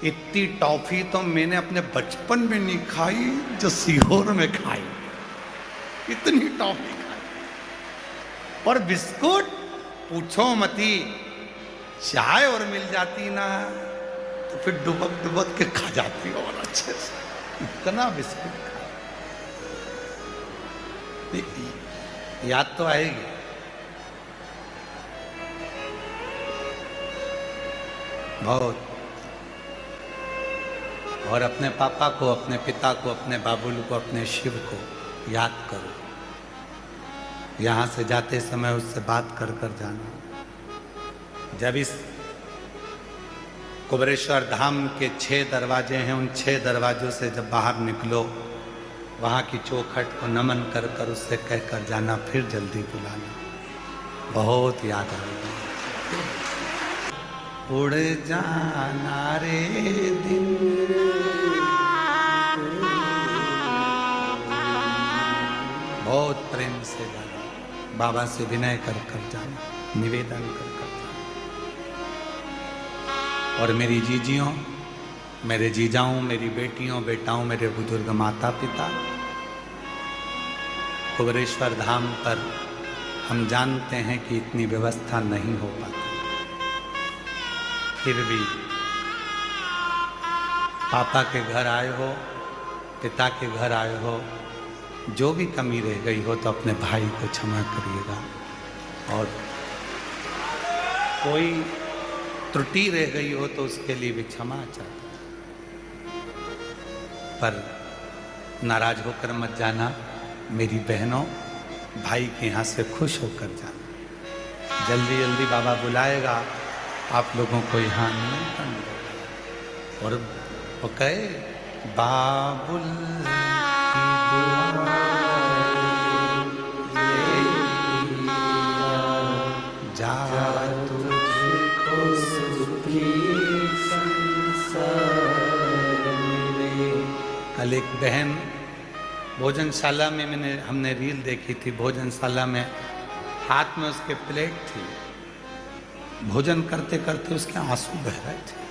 इतनी टॉफी तो मैंने अपने बचपन में नहीं खाई जो सीहोर में खाई। इतनी टॉफी खाई और बिस्कुट पूछो मती। चाय और मिल जाती ना तो फिर डुबक डुबक के खा जाती और अच्छे से। इतना बिस्कुट खा। याद तो आएगी। बहुत। और अपने पापा को, अपने पिता को, अपने बाबुल को, अपने शिव को याद करो। यहाँ से जाते समय उससे बात कर कर जाना। जब इस कुबेरेश्वर धाम के 6 दरवाजे हैं, उन 6 दरवाजों से जब बाहर निकलो, वहाँ की चौखट को नमन कर कर उससे कहकर जाना, फिर जल्दी बुलाना। बहुत याद आएगी। उड़ जाना रे दिन, बहुत प्रेम से जाना, बाबा से विनय कर कर जाना, निवेदन कर कर जाना। और मेरी जीजियों, मेरे जीजाओं, मेरी बेटियों, बेटाओं, मेरे बुजुर्ग माता पिता, कुबेरेश्वर धाम पर हम जानते हैं कि इतनी व्यवस्था नहीं हो पाती। फिर भी पापा के घर आए हो, पिता के घर आए हो, जो भी कमी रह गई हो तो अपने भाई को क्षमा करिएगा। और कोई त्रुटि रह गई हो तो उसके लिए भी क्षमा चाहता। पर नाराज होकर मत जाना मेरी बहनों, भाई के यहाँ से खुश होकर जाना। जल्दी जल्दी बाबा बुलाएगा, आप लोगों को यहाँ निमंत्रण मिलेगा। और वो कहे बाबुल की दुआ जा तुझको सुखी संसार मिले। कल एक बहन भोजनशाला में, हमने रील देखी थी, भोजनशाला में हाथ में उसके प्लेट थी, भोजन करते करते उसके आंसू बह रहे थे।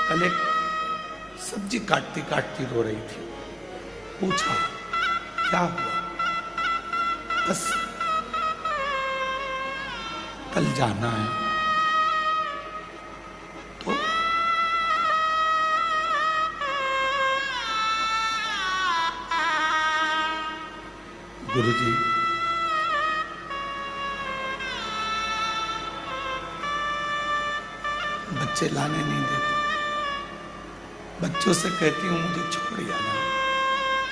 कल एक सब्जी काटती काटती रो रही थी। पूछा क्या हुआ? बस कल जाना है। तो गुरुजी बच्चे लाने नहीं देते। बच्चों से कहती हूँ मुझे छोड़ जाना,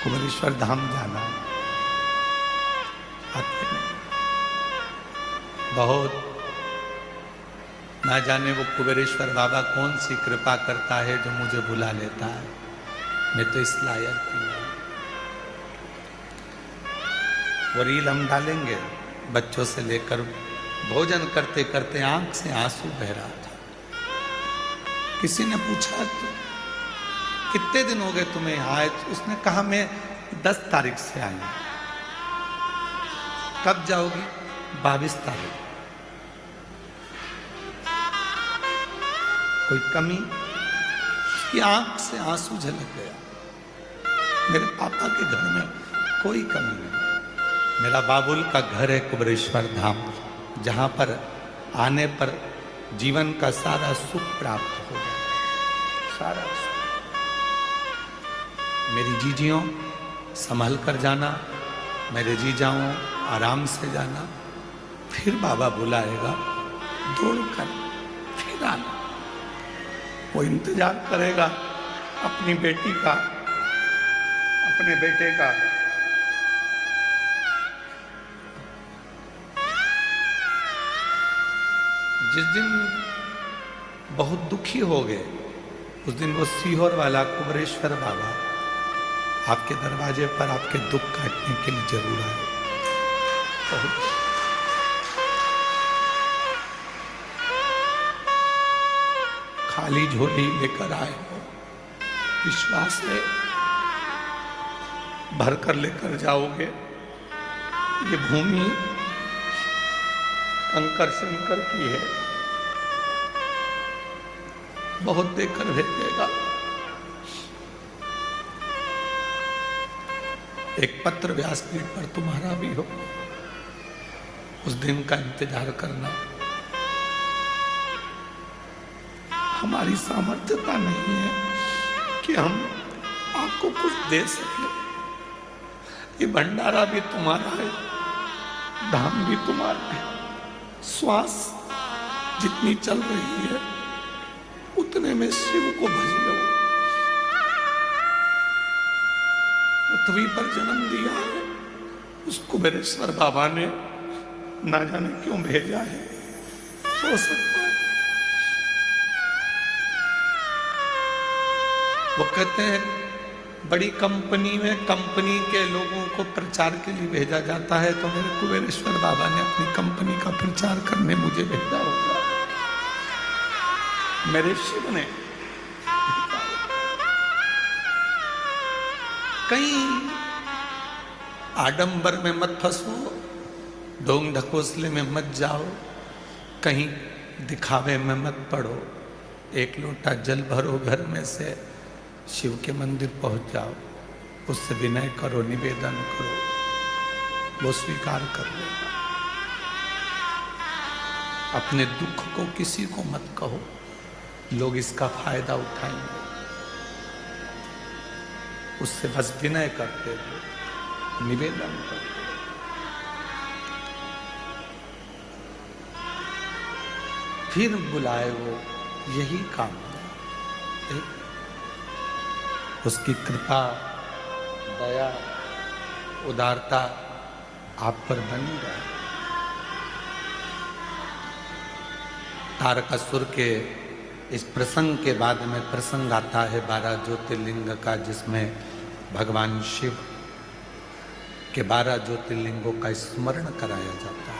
कुबेरेश्वर धाम जाना है, आते नहीं। बहुत ना जाने वो कुबेरेश्वर बाबा कौन सी कृपा करता है जो मुझे बुला लेता है। मैं तो इस लायक नहीं हूं। वो रील हम डालेंगे। बच्चों से लेकर भोजन करते करते आंख से आंसू बह रहा था। किसी ने पूछा कितने दिन हो गए तुम्हें यहाँ आए? उसने कहा मैं 10 तारीख से आई। कब जाओगी? 22 तारीख। कोई कमी? उसकी आंख से आंसू झलक गया। मेरे पापा के घर में कोई कमी नहीं। मेरा बाबुल का घर है कुबेरेश्वर धाम, जहां पर आने पर जीवन का सारा सुख प्राप्त हो जाए, सारा सुख। मेरी जीजियों संभल कर जाना, मेरे जीजाओं आराम से जाना। फिर बाबा बुलाएगा, दौड़ कर फिर आना। वो इंतजार करेगा अपनी बेटी का, अपने बेटे का। जिस दिन बहुत दुखी हो गए, उस दिन वो सीहोर वाला कुबेरेश्वर बाबा आपके दरवाजे पर आपके दुख काटने के लिए जरूर आए। खाली झोली लेकर आए हो, विश्वास है भरकर लेकर जाओगे ये भूमि कंकर शंकर की है, बहुत देकर भेजेगा। एक पत्र व्यासपीठ पर तुम्हारा भी हो, उस दिन का इंतजार करना। हमारी सामर्थ्यता नहीं है कि हम आपको कुछ दे सके। ये भंडारा भी तुम्हारा है, धाम भी तुम्हारा है। श्वास जितनी चल रही है उतने में शिव को भज लो। पृथ्वी पर जन्म दिया है, उस कुबेरेश्वर बाबा ने ना जाने क्यों भेजा है। हो सकता है वो कहते हैं बड़ी कंपनी में कंपनी के लोगों को प्रचार के लिए भेजा जाता है, तो मेरे कुबेरेश्वर बाबा ने अपनी कंपनी का प्रचार करने मुझे भेजा होगा। मेरे शिव ने कहीं आडंबर में मत फंसो, ढोंग ढकोसले में मत जाओ, कहीं दिखावे में मत पड़ो। एक लोटा जल भरो घर में से, शिव के मंदिर पहुंच जाओ, उससे विनय करो, निवेदन करो, वो स्वीकार कर लेगा। अपने दुख को किसी को मत कहो, लोग इसका फायदा उठाएंगे। उससे बस विनय करते हुए निवेदन करते। फिर बुलाए वो, यही काम है। उसकी कृपा, दया, उदारता आप पर बनी रहे। तारकासुर के इस प्रसंग के बाद में प्रसंग आता है 12 ज्योतिर्लिंग का, जिसमें भगवान शिव के 12 ज्योतिर्लिंगों का स्मरण कराया जाता है।